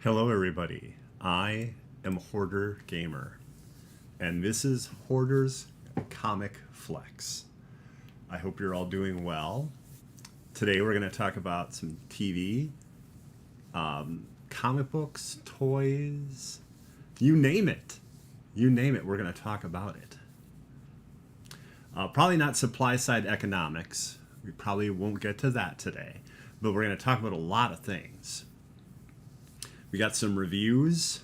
Hello, everybody. I am Hoarder Gamer, and this is Hoarder's Comic Flex. I hope you're all doing well. Today, we're going to talk about some TV, comic books, toys, you name it. You name it, we're going to talk about it. Probably not supply side economics. We probably won't get to that today, but we're going to talk about a lot of things. We got some reviews.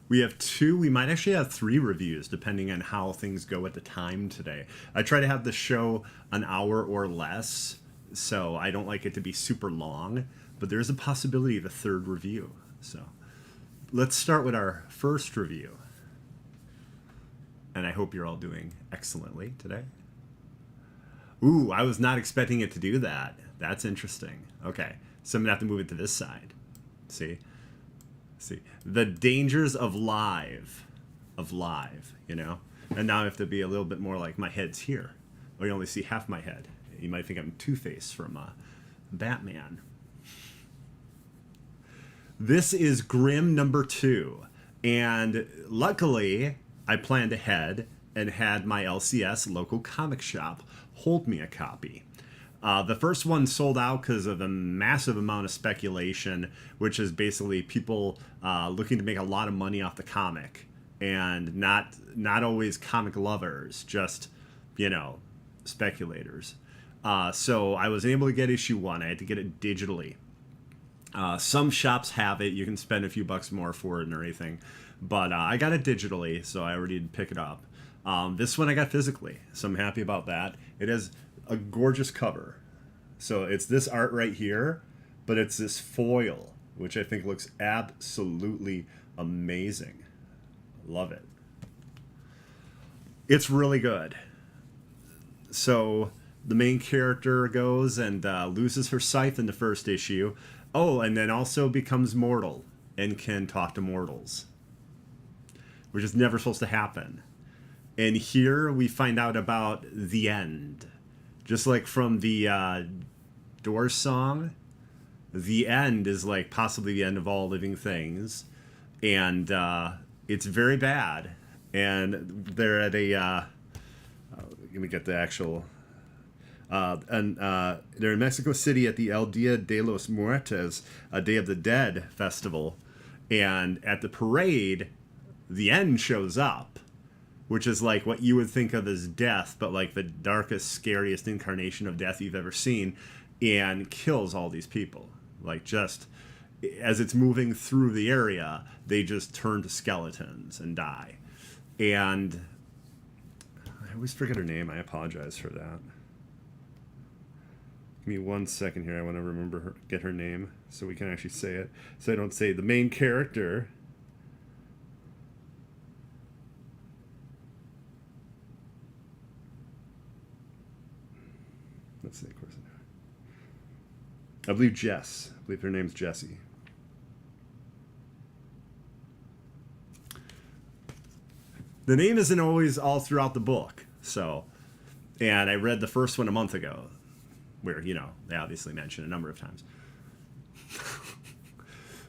We have two, we might actually have three reviews depending on how things go at the time today. I try to have the show an hour or less, so I don't like it to be super long, but there's a possibility of a third review. So let's start with our first review. And I hope you're all doing excellently today. Ooh, I was not expecting it to do that. That's interesting. Okay, so I'm gonna have to move it to this side. See? The dangers of live, you know? And now I have to be a little bit more like my head's here. Or you only see half my head. You might think I'm Two-Face from Batman. This is Grimm number 2. And luckily, I planned ahead and had my LCS local comic shop hold me a copy. The first one sold out because of a massive amount of speculation, which is basically people looking to make a lot of money off the comic, and not always comic lovers, just, you know, speculators. So I was able to get issue 1. I had to get it digitally. Some shops have it. You can spend a few bucks more for it or anything. But I got it digitally, so I already did pick it up. This one I got physically, so I'm happy about that. It has a gorgeous cover. So it's this art right here, but it's this foil, which I think looks absolutely amazing. Love it. It's really good. So the main character goes and loses her scythe in the first issue. Oh, and then also becomes mortal and can talk to mortals, which is never supposed to happen. And here we find out about the end. Just like from the Doors song, the end is like possibly the end of all living things. And it's very bad. And they're at a... let me get the actual... they're in Mexico City at the El Dia de los Muertos, a Day of the Dead festival. And at the parade, the end shows up, which is like what you would think of as death, but like the darkest, scariest incarnation of death you've ever seen, and kills all these people. Like, just as it's moving through the area, they just turn to skeletons and die. And I always forget her name. I apologize for that. Give me 1 second here. I want to remember her, get her name so we can actually say it. So I don't say the main character. Let's see, of course. I believe Jess. I believe her name's Jessie. The name isn't always all throughout the book, so. And I read the first one a month ago, where, you know, they obviously mention a number of times.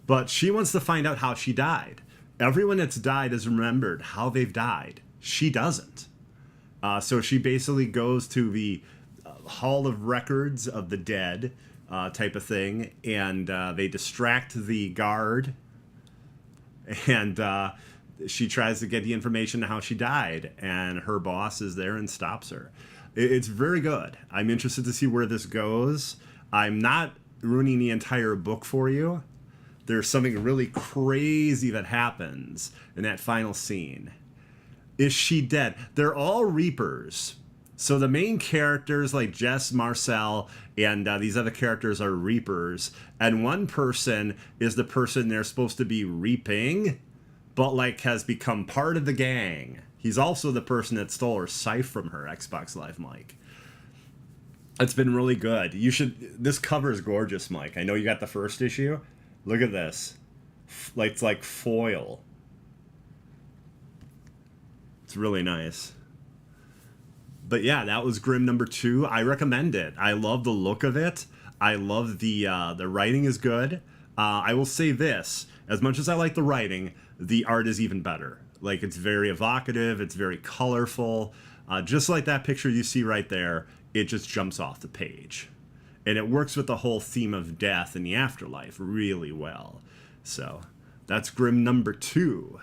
But she wants to find out how she died. Everyone that's died has remembered how they've died. She doesn't. So she basically goes to the Hall of Records of the Dead type of thing, and they distract the guard, and she tries to get the information on how she died, and her boss is there and stops her. It's very good. I'm interested to see where this goes. I'm not ruining the entire book for you. There's something really crazy that happens in that final scene. Is she dead? They're all Reapers. So the main characters like Jess, Marcel, and these other characters are Reapers. And one person is the person they're supposed to be reaping, but like has become part of the gang. He's also the person that stole her scythe from her Xbox Live mic. It's been really good. You should... This cover is gorgeous, Mike. I know you got the first issue. Look at this. Like, it's like foil. It's really nice. But yeah, that was Grimm number 2. I recommend it. I love the look of it. I love the writing is good. I will say this: as much as I like the writing, the art is even better. Like, it's very evocative, it's very colorful. Just like that picture you see right there, it just jumps off the page. And it works with the whole theme of death and the afterlife really well. So, that's Grimm number 2.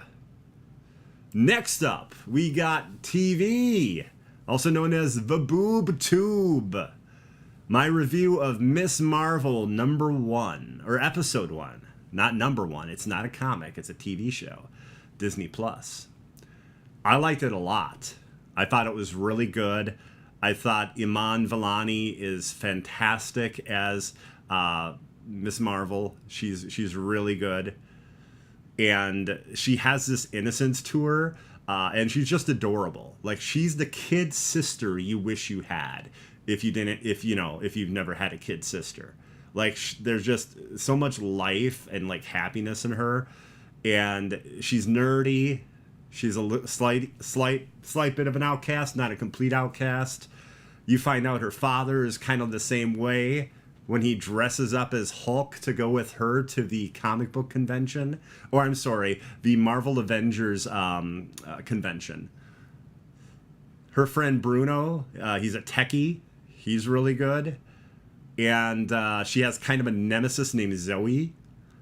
Next up, we got TV, also known as the Boob Tube. My review of Ms.Marvel number 1, or episode 1. Not number 1, it's not a comic, it's a TV show. Disney Plus. I liked it a lot. I thought it was really good. I thought Iman Vellani is fantastic as Ms. Marvel. She's really good. And she has this innocence to her, and she's just adorable. Like, she's the kid sister you wish you had if you've never had a kid sister. Like, there's just so much life and like happiness in her, and she's nerdy. She's a slight bit of an outcast, not a complete outcast. You find out her father is kind of the same way when he dresses up as Hulk to go with her to the comic book convention. Or, I'm sorry, the Marvel Avengers convention. Her friend Bruno, he's a techie. He's really good. And she has kind of a nemesis named Zoe.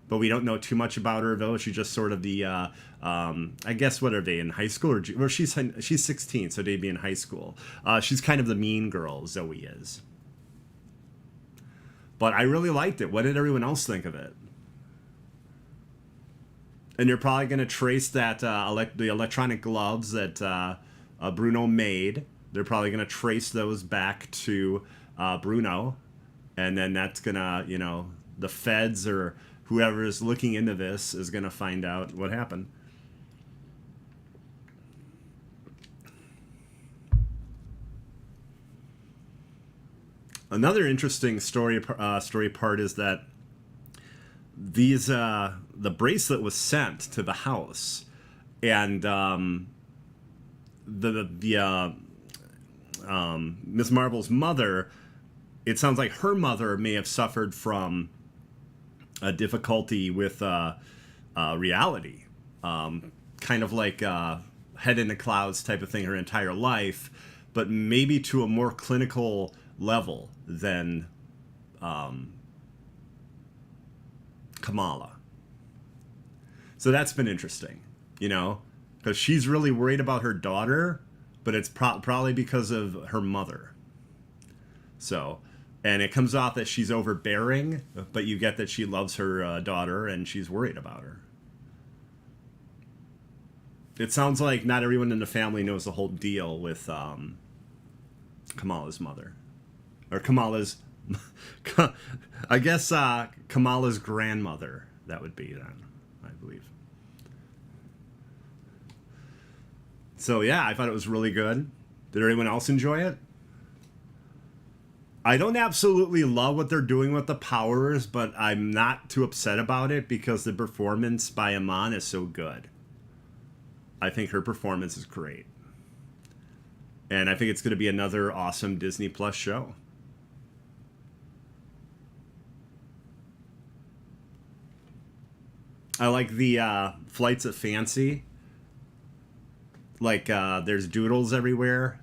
But we don't know too much about her, though. She's just sort of the, I guess, what are they, in high school? Or she's 16, so they'd be in high school. She's kind of the mean girl, Zoe is. But I really liked it. What did everyone else think of it? And you're probably going to trace that the electronic gloves that Bruno made. They're probably going to trace those back to Bruno. And then that's going to, the feds or whoever is looking into this is going to find out what happened. Another interesting story part is that the bracelet was sent to the house, and Ms. Marvel's mother. It sounds like her mother may have suffered from a difficulty with reality, kind of like head in the clouds type of thing her entire life, but maybe to a more clinical level than Kamala. So that's been interesting, because she's really worried about her daughter, but it's probably because of her mother. So, and it comes off that she's overbearing, but you get that she loves her daughter and she's worried about her. It sounds like not everyone in the family knows the whole deal with Kamala's mother. Or Kamala's, I guess Kamala's grandmother, that would be then, I believe. So yeah, I thought it was really good. Did anyone else enjoy it? I don't absolutely love what they're doing with the powers, but I'm not too upset about it because the performance by Iman is so good. I think her performance is great. And I think it's going to be another awesome Disney Plus show. I like the Flights of Fancy. Like, there's doodles everywhere.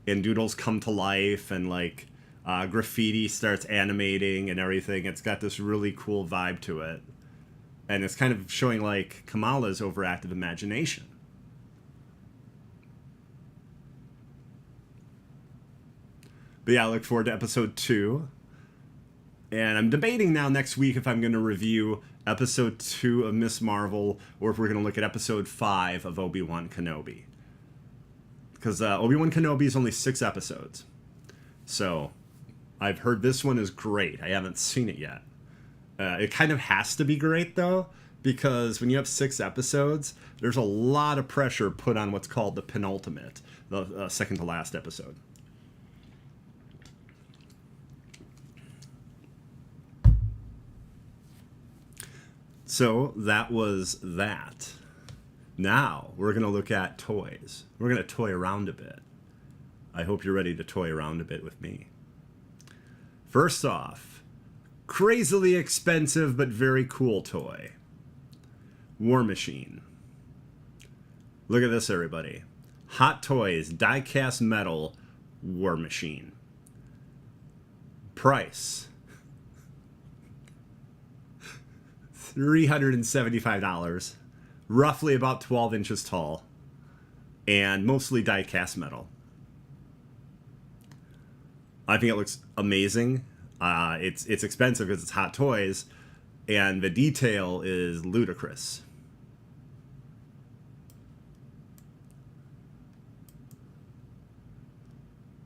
And doodles come to life. And, like, graffiti starts animating and everything. It's got this really cool vibe to it. And it's kind of showing, like, Kamala's overactive imagination. But yeah, I look forward to episode 2. And I'm debating now next week if I'm going to review episode 2 of Ms. Marvel or if we're going to look at episode 5 of Obi-Wan Kenobi. Because Obi-Wan Kenobi is only 6 episodes. So I've heard this one is great. I haven't seen it yet. It kind of has to be great, though, because when you have 6 episodes, there's a lot of pressure put on what's called the penultimate, the second to last episode. So that was that. Now we're going to look at toys. We're going to toy around a bit. I hope you're ready to toy around a bit with me. First off, crazily expensive but very cool toy. War Machine. Look at this, everybody. Hot Toys, die-cast metal, War Machine. Price. $375. Roughly about 12 inches tall. And mostly die-cast metal. I think it looks amazing. It's expensive because it's Hot Toys. And the detail is ludicrous.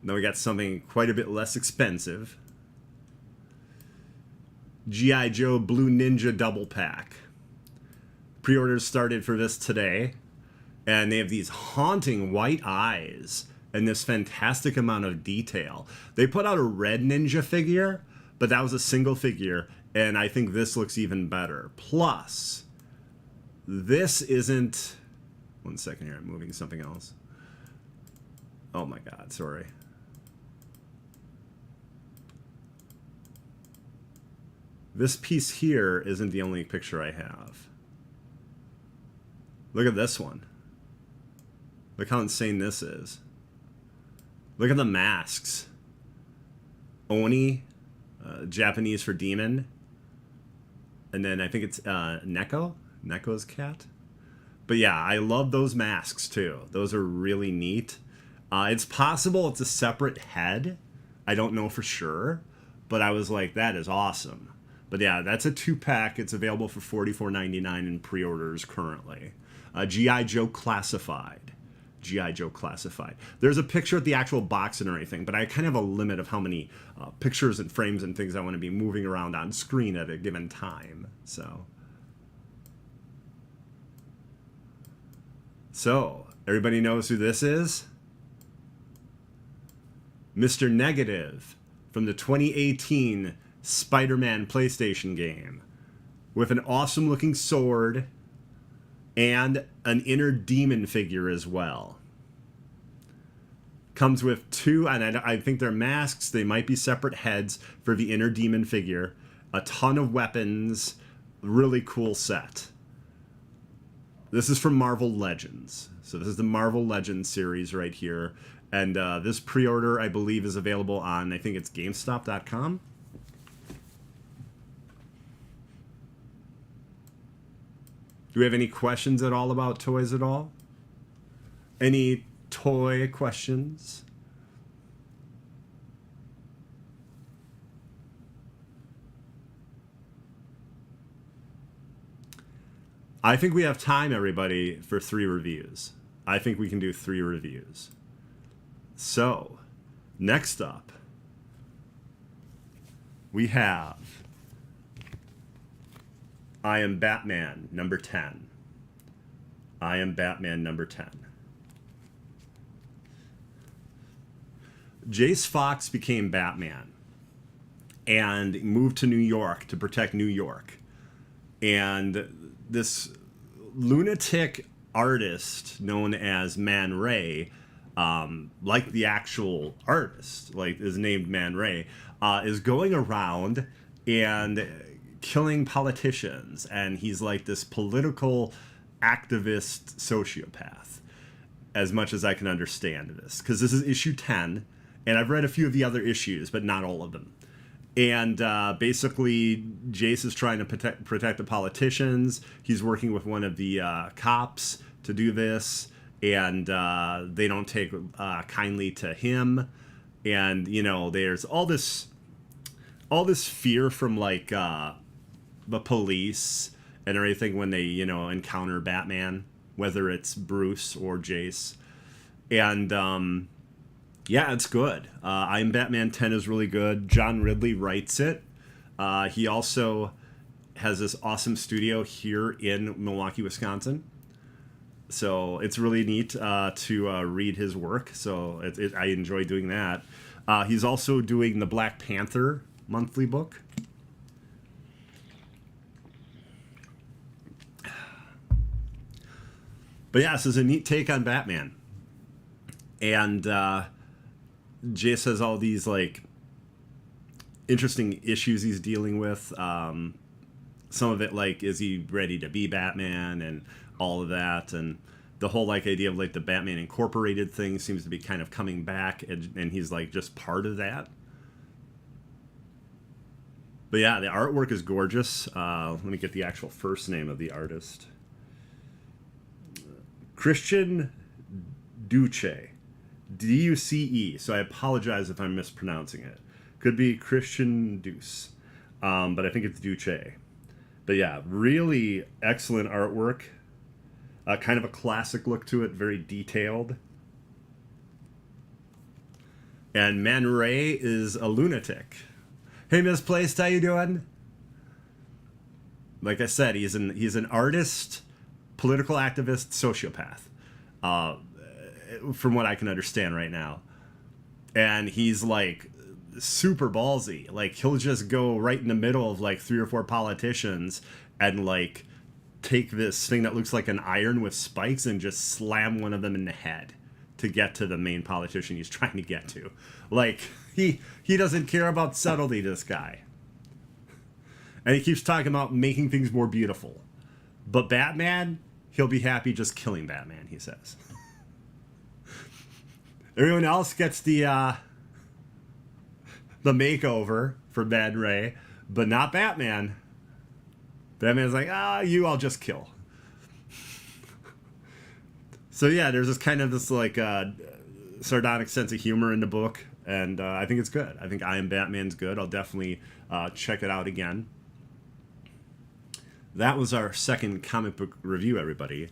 Then we got something quite a bit less expensive. G.I. Joe Blue Ninja Double Pack. Pre-orders started for this today. And they have these haunting white eyes and this fantastic amount of detail. They put out a red ninja figure, but that was a single figure. And I think this looks even better. Plus, this isn't... One second here, I'm moving something else. Oh my god, sorry. This piece here isn't the only picture I have. Look at this one. Look how insane this is. Look at the masks. Oni, Japanese for demon. And then I think it's Neko. Neko's cat. But yeah, I love those masks too. Those are really neat. It's possible it's a separate head. I don't know for sure. But I was like, that is awesome. But yeah, that's a 2-pack. It's available for $44.99 in pre-orders currently. G.I. Joe Classified. G.I. Joe Classified. There's a picture of the actual box and everything, but I kind of have a limit of how many pictures and frames and things I want to be moving around on screen at a given time. So everybody knows who this is? Mr. Negative from the 2018 Spider-Man PlayStation game with an awesome looking sword and an inner demon figure as well. Comes with 2, and I think they're masks. They might be separate heads for the inner demon figure. A ton of weapons. Really cool set. This is from Marvel Legends. So this is the Marvel Legends series right here. And this pre-order, I believe, is available on, I think it's GameStop.com. Do we have any questions at all about toys at all? Any toy questions? I think we have time, everybody, for 3 reviews. I think we can do 3 reviews. So, next up, we have I Am Batman, number 10. I Am Batman, number 10. Jace Fox became Batman and moved to New York to protect New York. And this lunatic artist known as Man Ray, like the actual artist, like is named Man Ray, is going around and killing politicians, and he's like this political activist sociopath, as much as I can understand this, because this is issue 10, and I've read a few of the other issues, but not all of them. And basically, Jace is trying to protect the politicians. He's working with one of the cops to do this, and they don't take kindly to him. And you know, there's all this fear from like the police and everything when they, you know, encounter Batman, whether it's Bruce or Jace. And yeah, it's good. I Am Batman 10 is really good. John Ridley writes it. He also has this awesome studio here in Milwaukee, Wisconsin. So it's really neat to read his work. So I enjoy doing that. He's also doing the Black Panther monthly book. But yeah, this is a neat take on Batman. And Jace has all these, like, interesting issues he's dealing with. Some of it, like, is he ready to be Batman and all of that, and the whole like idea of like the Batman Incorporated thing seems to be kind of coming back, and he's like just part of that. But yeah, the artwork is gorgeous. Let me get the actual first name of the artist. Christian Duce. D-U-C-E. So I apologize if I'm mispronouncing it. Could be Christian Duce. But I think it's Duce. But yeah, really excellent artwork. Kind of a classic look to it, very detailed. And Man Ray is a lunatic. Hey, Misplaced, how you doing? Like I said, he's an artist, political activist, sociopath, from what I can understand right now. And he's like super ballsy. Like he'll just go right in the middle of like 3 or 4 politicians and like take this thing that looks like an iron with spikes and just slam one of them in the head to get to the main politician he's trying to get to. Like he doesn't care about subtlety, this guy. And he keeps talking about making things more beautiful. But Batman, he'll be happy just killing Batman, he says. Everyone else gets the makeover for Man Ray, but not Batman. Batman's like, I'll just kill. So yeah, there's this kind of this like sardonic sense of humor in the book, and I think it's good. I think I Am Batman's good. I'll definitely check it out again. That was our second comic book review, everybody.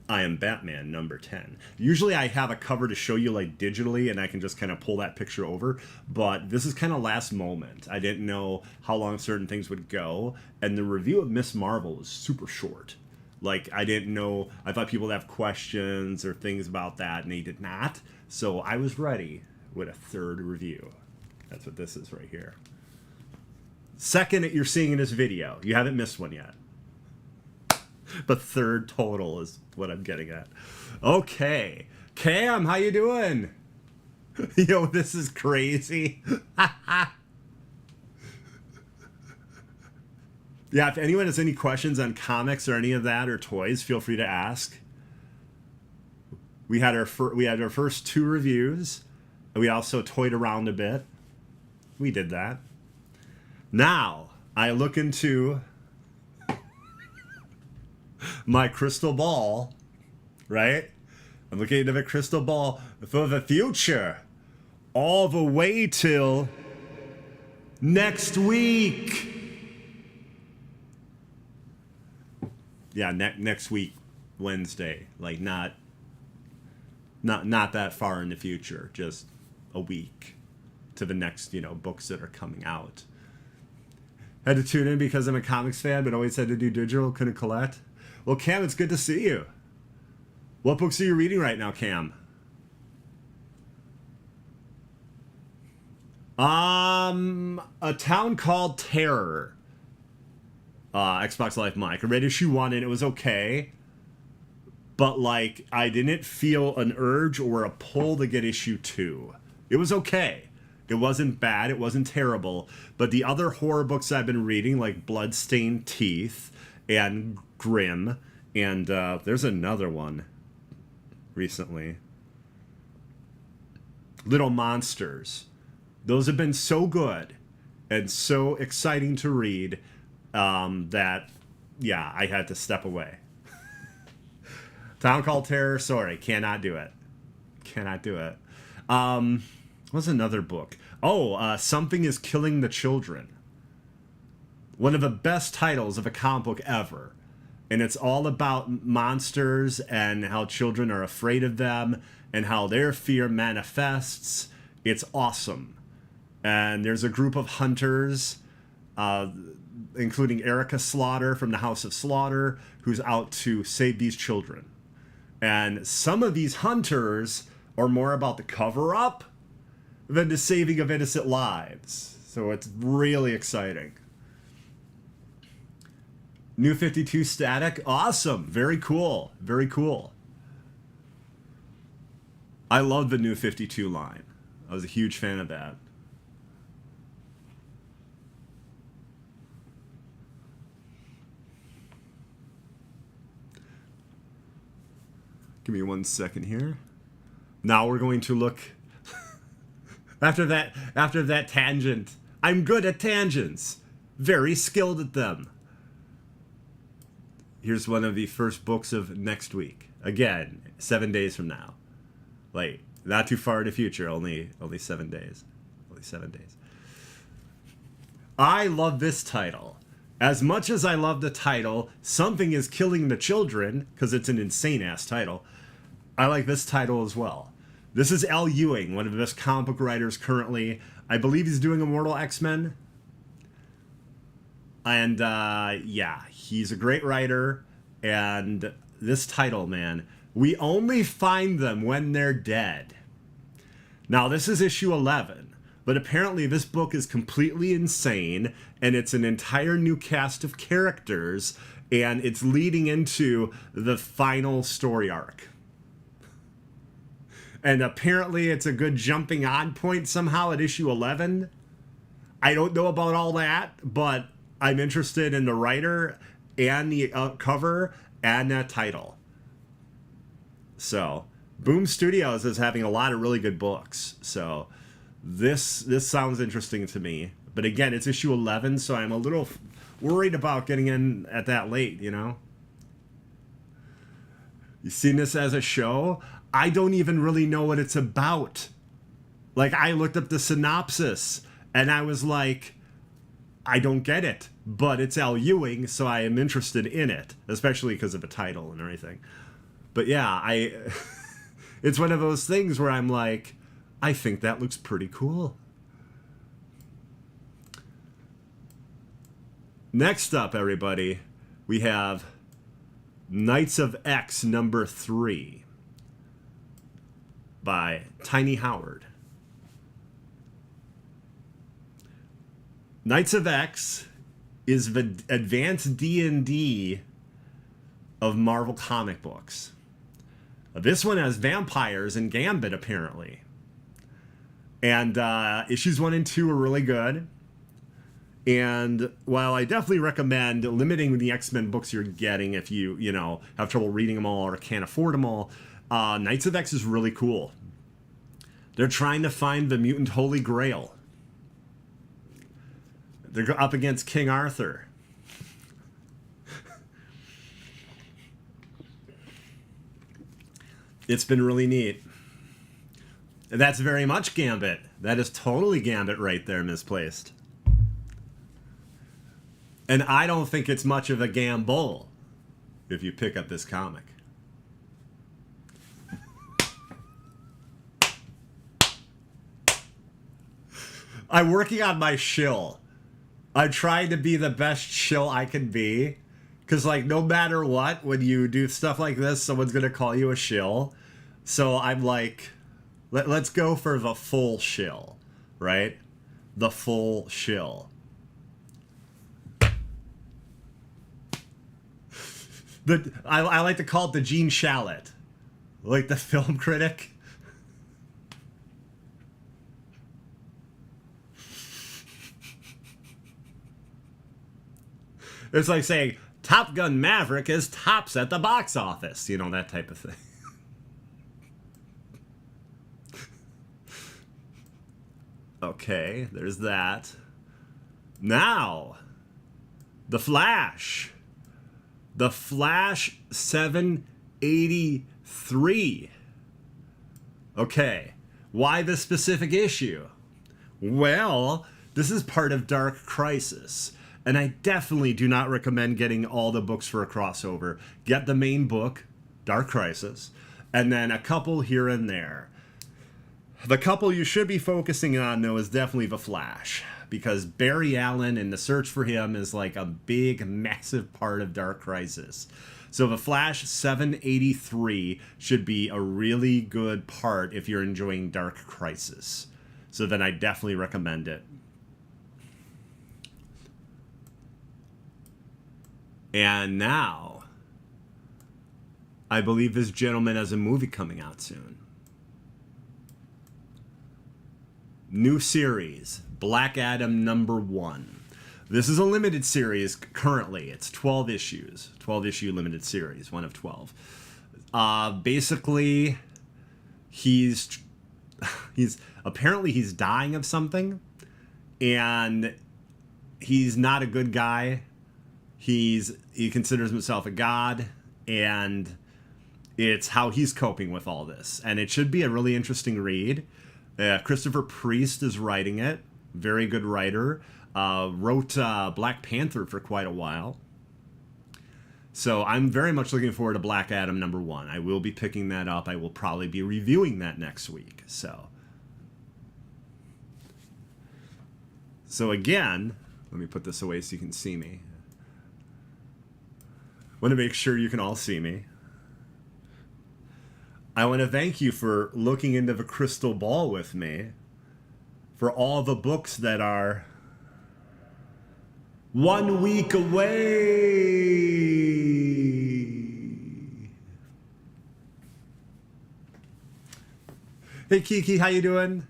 I Am Batman number 10. Usually I have a cover to show you like digitally and I can just kind of pull that picture over, but this is kind of last moment. I didn't know how long certain things would go, and the review of Ms.Marvel was super short. Like I didn't know, I thought people would have questions or things about that, and they did not. So I was ready with a third review. That's what this is right here. Second that you're seeing in this video. You haven't missed one yet. But third total is what I'm getting at. Okay. Cam, how you doing? Yo, this is crazy. Yeah, if anyone has any questions on comics or any of that or toys, feel free to ask. We had our first 2 reviews. And we also toyed around a bit. We did that. Now, I look into my crystal ball, right? I'm looking into the crystal ball for the future, all the way till next week. Yeah, next week, Wednesday. Like not that far in the future, just a week to the next, books that are coming out. Had to tune in because I'm a comics fan, but always had to do digital, couldn't collect. Well, Cam, it's good to see you. What books are you reading right now, Cam? A Town Called Terror. Xbox Live Mike. I read issue 1 and it was okay. But, like, I didn't feel an urge or a pull to get issue 2. It was okay. It wasn't bad. It wasn't terrible. But the other horror books I've been reading, like Bloodstained Teeth and Grimm, and there's another one recently. Little Monsters. Those have been so good and so exciting to read that, yeah, I had to step away. Town Called Terror, sorry, cannot do it. Cannot do it. What's another book? Oh, Something is Killing the Children. One of the best titles of a comic book ever. And it's all about monsters and how children are afraid of them and how their fear manifests. It's awesome. And there's a group of hunters, including Erica Slaughter from the House of Slaughter, who's out to save these children. And some of these hunters are more about the cover-up than the saving of innocent lives. So it's really exciting. New 52 Static, awesome, very cool, very cool. I love the New 52 line. I was a huge fan of that. Give me 1 second here. Now we're going to look after that tangent. I'm good at tangents. Very skilled at them. Here's one of the first books of next week. Again, 7 days from now. Like, not too far in the future, only 7 days. Only 7 days. I love this title. As much as I love the title, Something is Killing the Children, because it's an insane-ass title, I like this title as well. This is Al Ewing, one of the best comic book writers currently. I believe he's doing Immortal X-Men. And, yeah, he's a great writer. And this title, man, we only find them when they're dead. Now, this is issue 11. But apparently this book is completely insane, and it's an entire new cast of characters, and it's leading into the final story arc. And apparently it's a good jumping on point somehow at issue 11. I don't know about all that, but I'm interested in the writer and the cover and that title. So, Boom Studios is having a lot of really good books, so this sounds interesting to me. But again, it's issue 11, so I'm a little worried about getting in at that late, you know? You seen this as a show? I don't even really know what it's about. Like, I looked up the synopsis, and I was like, I don't get it. But it's Al Ewing, so I am interested in it, especially because of the title and everything. But yeah, it's one of those things where I'm like, I think that looks pretty cool. Next up, everybody, we have Knights of X number 3 by Tiny Howard. Knights of X is the advanced D&D of Marvel comic books. This one has vampires and Gambit, apparently. And issues 1 and 2 are really good. And while I definitely recommend limiting the X-Men books you're getting if you have trouble reading them all or can't afford them all, Knights of X is really cool. They're trying to find the mutant Holy Grail. They're up against King Arthur. It's been really neat. That's very much Gambit. That is totally Gambit right there, misplaced. And I don't think it's much of a gamble if you pick up this comic. I'm working on my shill. I'm trying to be the best shill I can be. Because, like, no matter what, when you do stuff like this, someone's going to call you a shill. So I'm like, let's go for the full shill, right? The full shill. I like to call it the Gene Shalit. Like the film critic. It's like saying, Top Gun Maverick is tops at the box office. You know, that type of thing. Okay, there's that. Now, The Flash. The Flash 783. Okay, why this specific issue? Well, this is part of Dark Crisis. And I definitely do not recommend getting all the books for a crossover. Get the main book, Dark Crisis, and then a couple here and there. The couple you should be focusing on, though, is definitely The Flash. Because Barry Allen and the search for him is like a big, massive part of Dark Crisis. So The Flash 783 should be a really good part if you're enjoying Dark Crisis. So then I definitely recommend it. And now, I believe this gentleman has a movie coming out soon. New series, Black Adam #1. This is a limited series currently. It's 12 issues. 12 issue limited series, one of 12. Basically, he's apparently he's dying of something, and he's not a good guy. He considers himself a god, and it's how he's coping with all this. And it should be a really interesting read. Christopher Priest is writing it. Very good writer. Wrote Black Panther for quite a while. So I'm very much looking forward to Black Adam #1. I will be picking that up. I will probably be reviewing that next week. So again, let me put this away so you can see me. Want to make sure you can all see me. I want to thank you for looking into the crystal ball with me for all the books that are 1 week away. Hey Kiki, how you doing?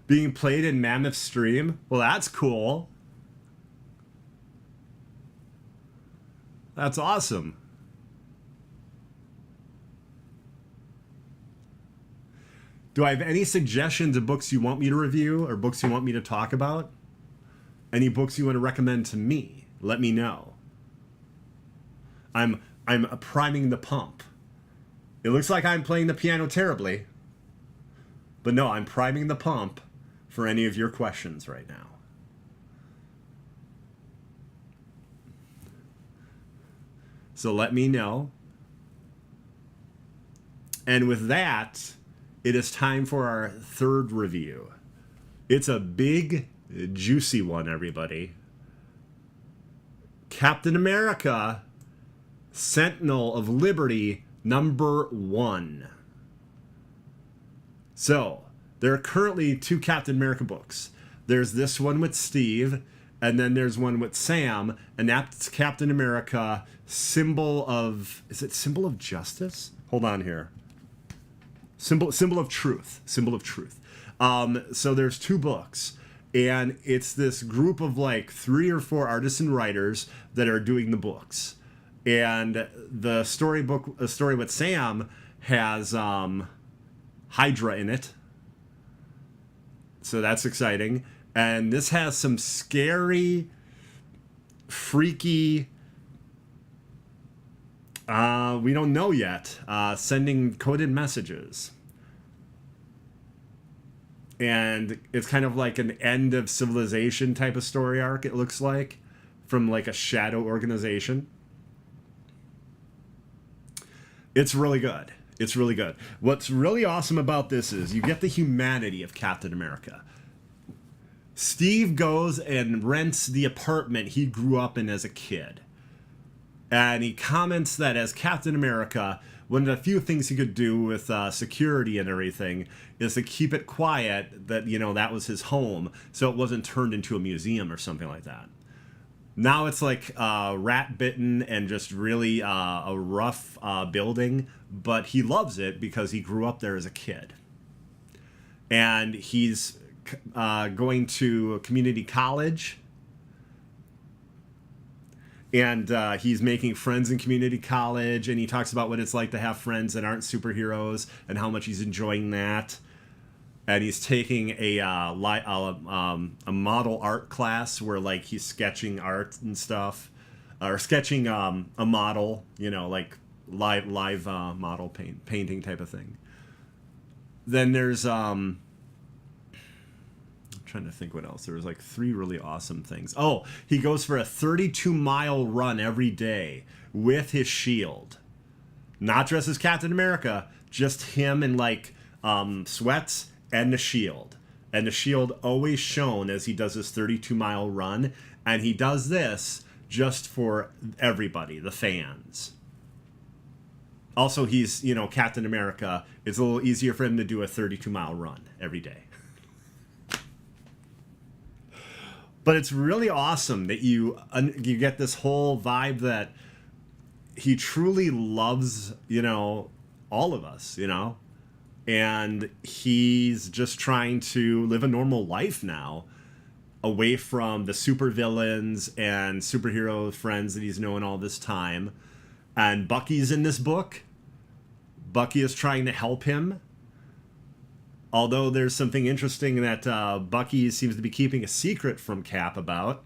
Being played in Mammoth Stream? Well, that's cool. That's awesome. Do I have any suggestions of books you want me to review or books you want me to talk about? Any books you want to recommend to me? Let me know. I'm priming the pump. It looks like I'm playing the piano terribly. But no, I'm priming the pump for any of your questions right now. So let me know. And with that, it is time for our third review. It's a big, juicy one, everybody. Captain America, Sentinel of Liberty, #1. So, there are currently 2 Captain America books. There's this one with Steve, and then there's one with Sam, and that's Captain America, Symbol of... Is it Symbol of Justice? Hold on here. Symbol of Truth. Symbol of Truth. So there's 2 books, and it's this group of like 3 or 4 artists and writers that are doing the books. And the story with Sam has Hydra in it. So that's exciting. And this has some scary, freaky, we don't know yet, sending coded messages. And it's kind of like an end of civilization type of story arc, it looks like, from like a shadow organization. It's really good. It's really good. What's really awesome about this is you get the humanity of Captain America. Steve goes and rents the apartment he grew up in as a kid. And he comments that as Captain America, one of the few things he could do with security and everything is to keep it quiet that, you know, that was his home, so it wasn't turned into a museum or something like that. Now it's like rat-bitten and just really a rough building, but he loves it because he grew up there as a kid. And he's going to a community college, and he's making friends in community college, and he talks about what it's like to have friends that aren't superheroes and how much he's enjoying that. And he's taking a model art class where like he's sketching art and stuff, or sketching a model, you know, like live model painting type of thing. Then there's I'm trying to think what else. There was like 3 really awesome things. Oh, he goes for a 32-mile run every day with his shield. Not dressed as Captain America, just him in like sweats and the shield. And the shield always shown as he does his 32-mile run. And he does this just for everybody, the fans. Also, he's, you know, Captain America. It's a little easier for him to do a 32-mile run every day. But it's really awesome that you get this whole vibe that he truly loves, you know, all of us, you know. And he's just trying to live a normal life now. away from the supervillains and superhero friends that he's known all this time. And Bucky's in this book. Bucky is trying to help him. Although there's something interesting that Bucky seems to be keeping a secret from Cap about.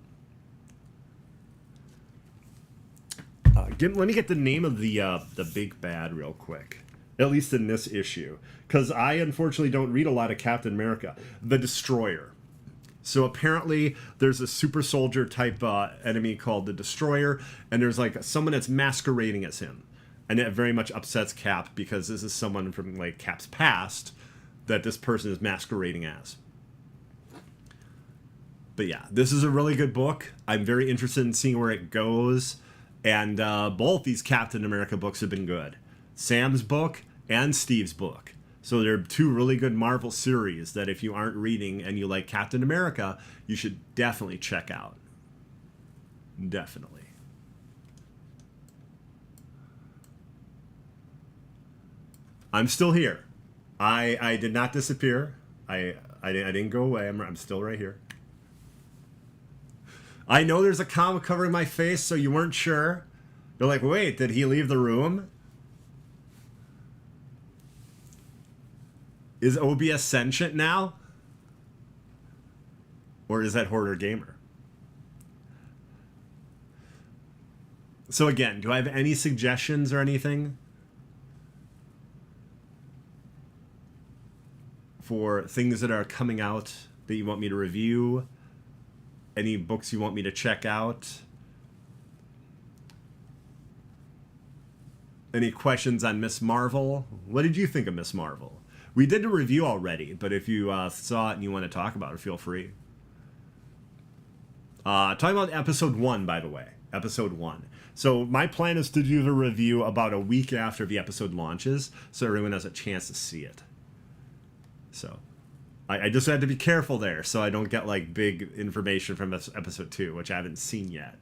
Let me get the name of the big bad real quick. At least in this issue. Because I unfortunately don't read a lot of Captain America. The Destroyer. So apparently there's a super soldier type enemy called the Destroyer. And there's like someone that's masquerading as him. And it very much upsets Cap because this is someone from like Cap's past that this person is masquerading as. But yeah, this is a really good book. I'm very interested in seeing where it goes. And both these Captain America books have been good. Sam's book and Steve's book. So they're two really good Marvel series that if you aren't reading and you like Captain America, you should definitely check out. Definitely. I'm still here. I did not disappear. I didn't go away. I'm still right here. I know there's a comic covering my face, so you weren't sure. You're like, wait, did he leave the room? Is OBS sentient now? Or is that Hoarder Gamer? So again, do I have any suggestions or anything for things that are coming out that you want me to review? Any books you want me to check out? Any questions on Ms.Marvel? What did you think of Ms.Marvel? We did a review already, but if you saw it and you want to talk about it, feel free. Talking about episode 1, by the way. Episode 1. So my plan is to do the review about a week after the episode launches, so everyone has a chance to see it. So I just had to be careful there so I don't get like big information from episode 2, which I haven't seen yet.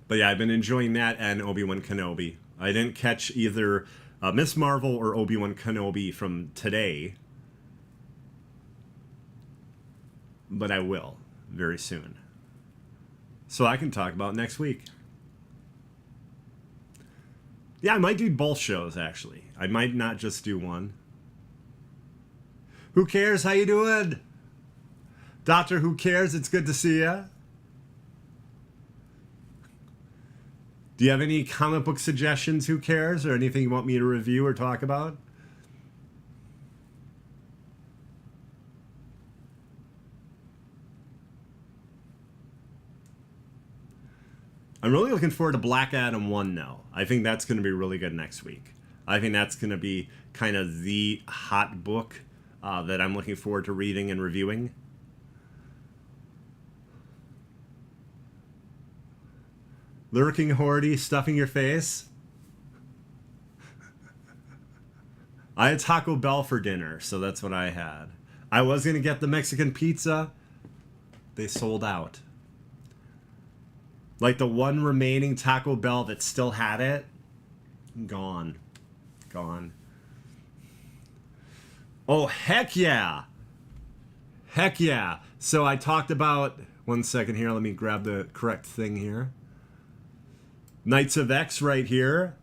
But yeah, I've been enjoying that and Obi-Wan Kenobi. I didn't catch either Ms.Marvel or Obi-Wan Kenobi from today. But I will very soon. So I can talk about next week. Yeah, I might do both shows, actually. I might not just do one. Who cares? How you doing? Doctor Who Cares? It's good to see ya. Do you have any comic book suggestions, Who Cares? Or anything you want me to review or talk about? I'm really looking forward to Black Adam 1 now. I think that's going to be really good next week. I think that's going to be kind of the hot book that I'm looking forward to reading and reviewing. Lurking Hordy, stuffing your face. I had Taco Bell for dinner, so that's what I had. I was going to get the Mexican pizza. They sold out. Like the one remaining Taco Bell that still had it, gone. Gone. Oh, heck yeah. Heck yeah. So I talked about, one second here, let me grab the correct thing here. Knights of X right here.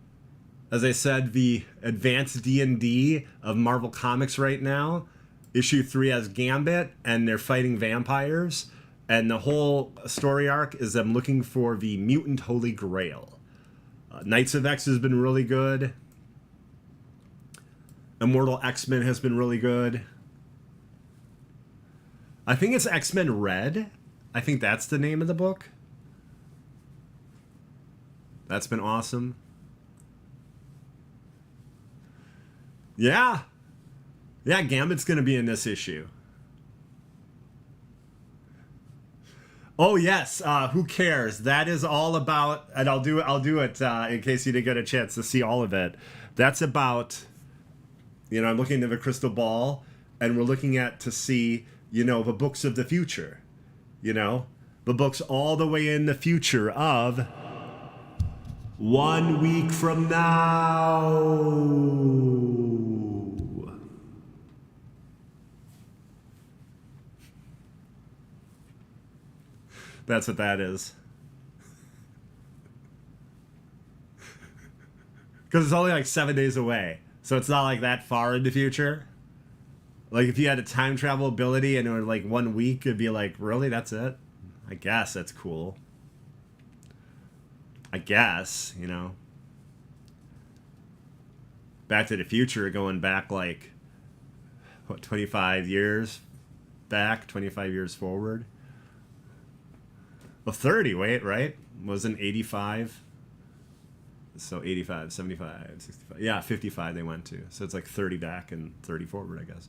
As I said, the advanced D&D of Marvel Comics right now. Issue 3 has Gambit, and they're fighting vampires. And the whole story arc is them looking for the mutant Holy Grail. Knights of X has been really good. Immortal X-Men has been really good. I think it's X-Men Red. I think that's the name of the book. That's been awesome. Yeah. Yeah, Gambit's going to be in this issue. Oh yes, Who Cares? That is all about, and I'll do it in case you didn't get a chance to see all of it. That's about, I'm looking into the crystal ball, and we're looking at to see, the books of the future. you know? The book's all the way in the future of 1 week from now. That's what that is. Because it's only like 7 days away. So it's not like that far in the future. Like if you had a time travel ability and it were like 1 week, it'd be like, really? That's it? I guess that's cool. I guess, you know. Back to the Future, going back like, what, 25 years back, 25 years forward? Well, 30, wait, right? Wasn't 85? So 85, 75, 65. Yeah, 55 they went to. So it's like 30 back and 30 forward, I guess.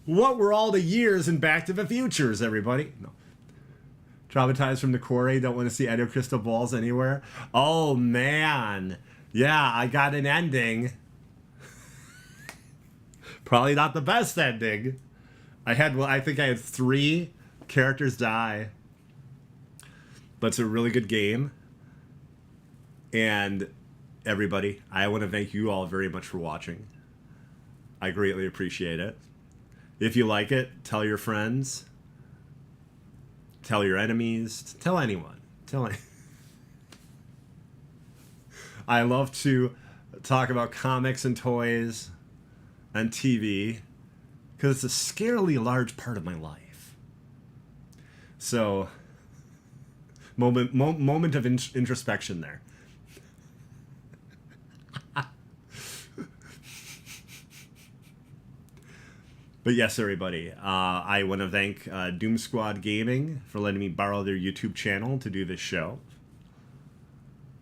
What were all the years in Back to the Futures, everybody? No. Traumatized from the quarry, don't want to see Edo crystal balls anywhere. Oh, man. Yeah, I got an ending. Probably not the best ending. I think I had 3 characters die. But it's a really good game. And everybody, I want to thank you all very much for watching. I greatly appreciate it. If you like it, tell your friends. Tell your enemies. Tell anyone. I love to talk about comics and toys and TV because it's a scarily large part of my life. So, moment of introspection there. But yes, everybody, I want to thank Doom Squad Gaming for letting me borrow their YouTube channel to do this show.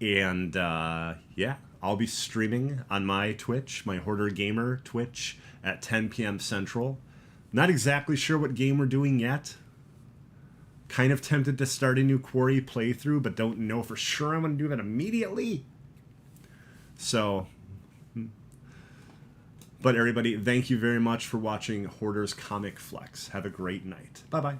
And yeah, I'll be streaming on my Twitch, my Hoarder Gamer Twitch, at 10 p.m. Central. Not exactly sure what game we're doing yet. Kind of tempted to start a new Quarry playthrough, but don't know for sure I'm going to do that immediately. So... But everybody, thank you very much for watching Hoarder's Comic Flex. Have a great night. Bye-bye.